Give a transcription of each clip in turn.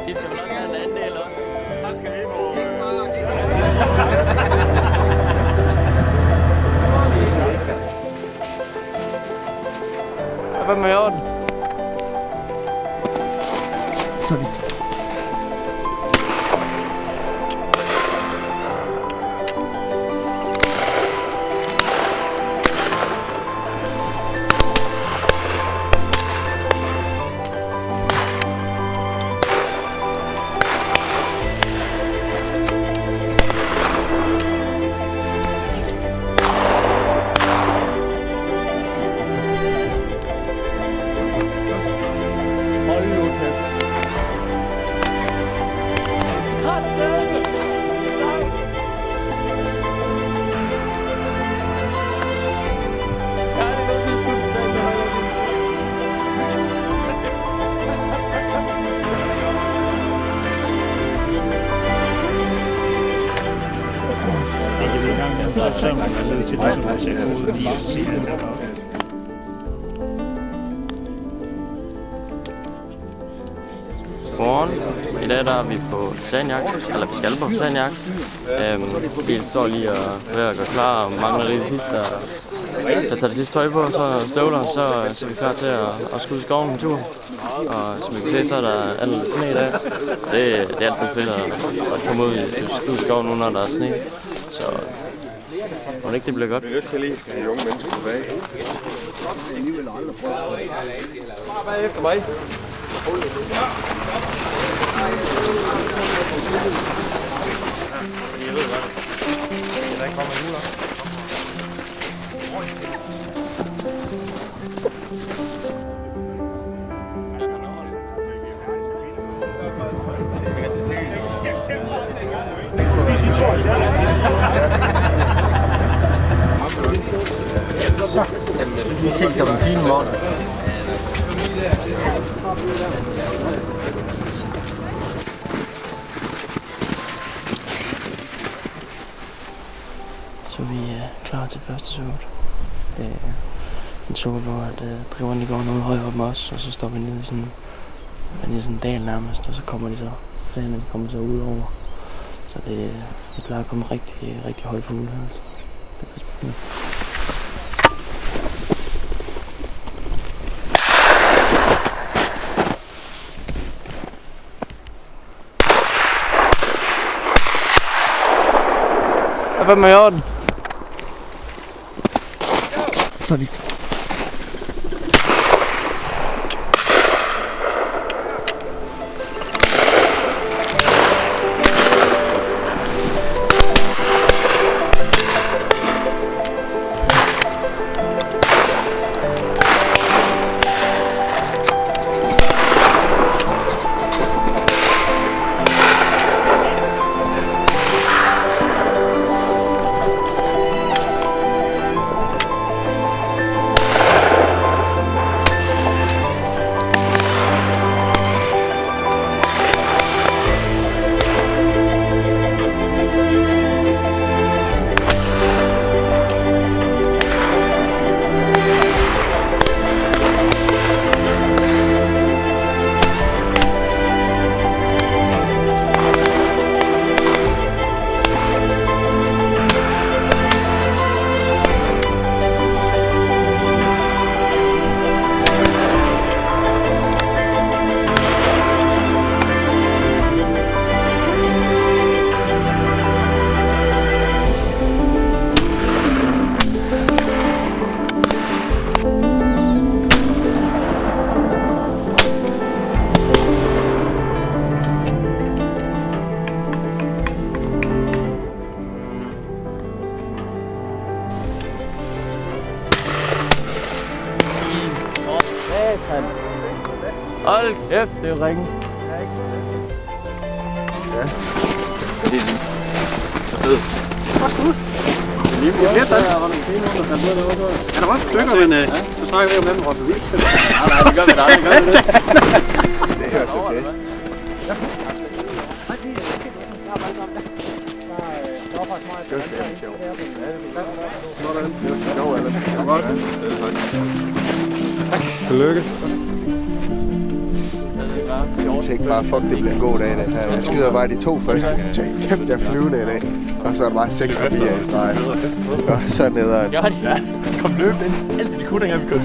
I skal nok have en anden del også. Så skal vi på. Hvad med orden? Så vidt. Godmorgen. I dag der er vi på fasanjagt, eller vi skal på fasanjagt. Vi står lige og ved at gå klar og mangler lige det sidste, der tager det sidste tøj på, så støvler, så er vi klar til at skulle ud i skoven en tur. Og som I kan se, så er der alt sne i dag. Det er altid fedt at komme ud i skoven nu, når der er sne. Så må det ikke det bliver godt. Vi er nødt til lige at have unge mennesker tilbage. Bare efter mig. Jeg ved godt. Der ikke kommer jul op. Vi ses om en time morgen. Så vi er klar til første suge. Det er en suge, hvor driverne går noget højere op med os, og så står vi nede i sådan en dal nærmest, og så kommer de så, fanerne kommer så ud over. Så det plejer at komme rigtig højt fugle her. Altså. Det er spændende. Hvad med orden? Så vidt. Hold kæft, det er ringen. Ja. Det er lige. Det er lige mere så. Ja, der var stykker, men så snakker vi om dem, hvor vi vil. Nej, det gør vi aldrig. Det hører sig til. Tillykke. tænkte bare, fuck, det bliver en god dag, det her. Jeg skyder bare de 2 første, jeg tænkte, kæft, jeg er flyvende i dag. Og så er der bare 6 forbi af i streg. Og så nedad. Gør det. Ja, kom løbende ind. Alt vi kunne, dengang vi kørte.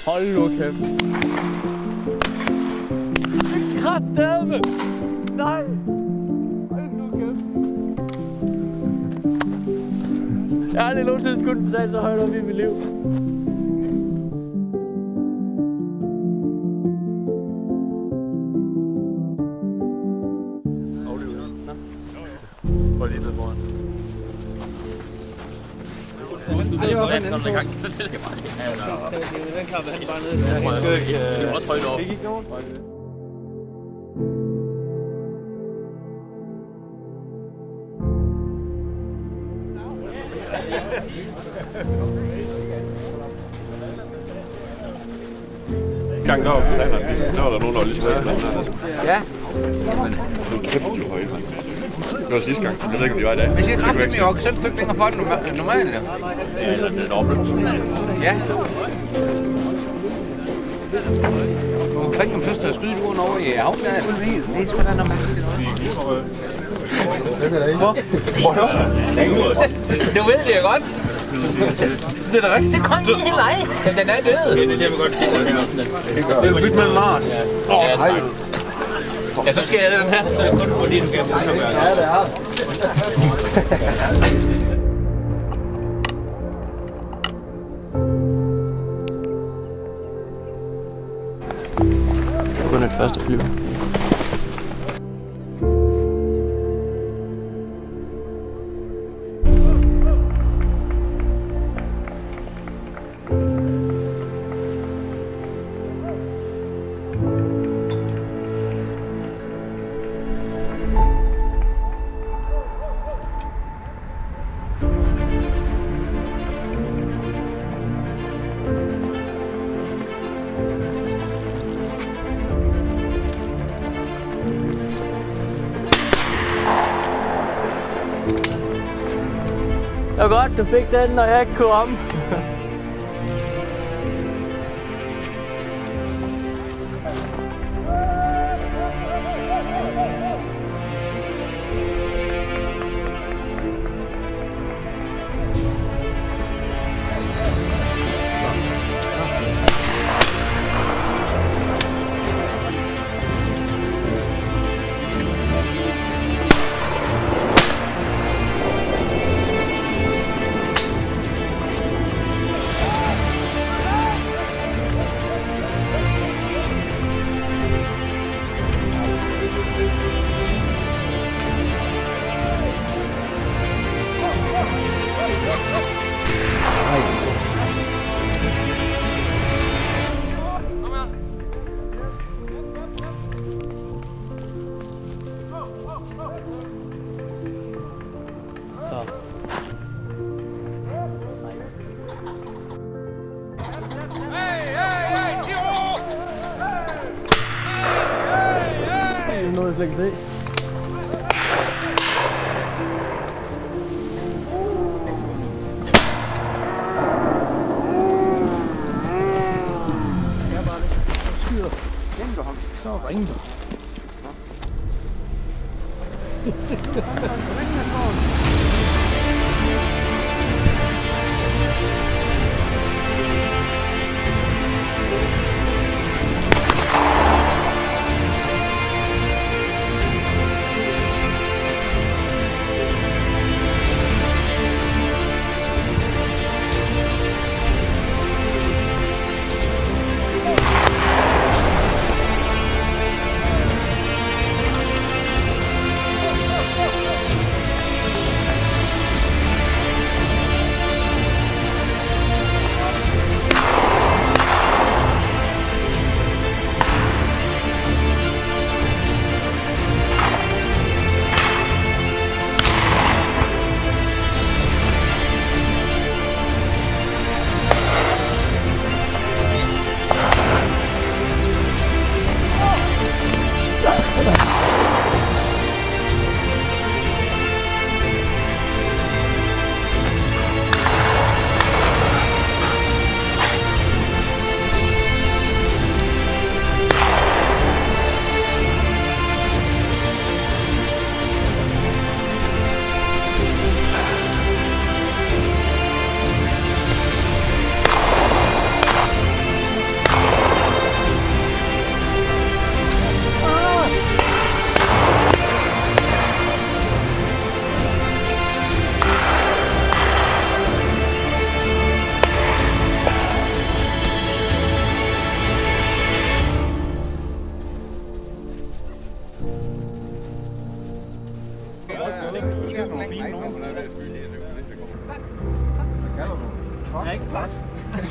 Hold nu kæft. Kraftedeme! Nej! Hold nu kæft. Jeg har aldrig nogensinde skudt en sat så højt op i mit liv. Prøv lige ned foran. Det var den anden gang. Den kamp, han bare ned. Det var også højt op. Gang der var på sanderen, der var der nogen, der var lige så højt. Ja. Nu kæft, de var højt. Det var sidste gang. Jeg ved ikke, om de var i dag. Hvis jeg kræfter mig jo selv et stykke længere for den normalt, ja. Ja, eller en opløbelse. Ja. Hvor fanden kan man først skyde duren over i havndagen? Det er sgu da noget mærkeligt. Du ved det jo godt. Det er da rigtigt. Det kom lige i vej. Den er død. Det er vi godt kigge. Det er bytte med Mars. Nej. Ja, så skal jeg den her. Så er det kun fordi, du kan bruge sådan her. Ja, det er. Det var kun et første flyve. Det var godt, du fik den, når jeg ikke kunne om. det. Så ringer du.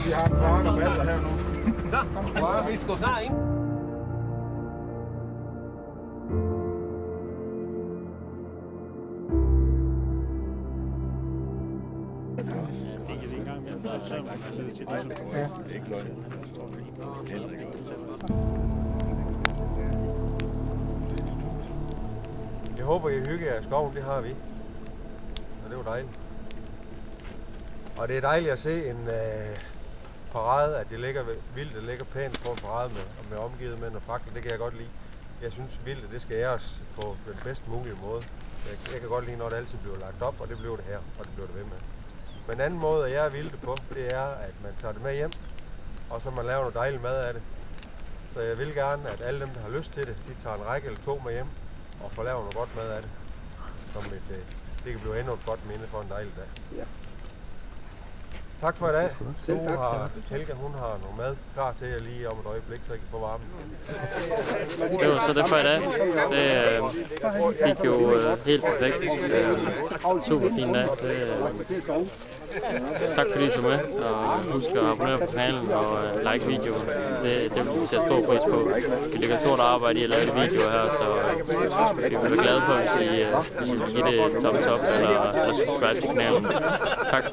Vi har en barn og valder her nu. Så, vi skal snart ind. Jeg håber, I hygger jer i skoven, det har vi. Og det var dejligt. Og det er dejligt at se en parade, at det ligger vildt, det ligger pænt på en parade med omgivet med nogle fakler. Det kan jeg godt lide. Jeg synes vildt, det skal æres på den bedst mulige måde. Jeg kan godt lide, når det altid bliver lagt op, og det bliver det her, og det bliver det ved med. Men en anden måde, at jeg er vildt på, det er, at man tager det med hjem, og så man laver noget dejligt mad af det. Så jeg vil gerne, at alle dem, der har lyst til det, de tager en række eller to med hjem, og får lavet noget godt mad af det. Som det kan blive endnu et godt minde for en dejlig dag. Ja. Tak for i dag. Helga, hun har noget mad klar til jer lige om et øjeblik, så I kan få varmen. Det var så det for i dag. Det gik jo helt perfekt. Super fin dag. Tak fordi I så med, og husk at abonnere på kanalen og like videoen. Det vil vi sætte stor pris på. Vi lægger stort arbejde i at lave videoer her, så vi vil være glade for, hvis I vil give det thumbs up eller subscribe til kanalen. Tak.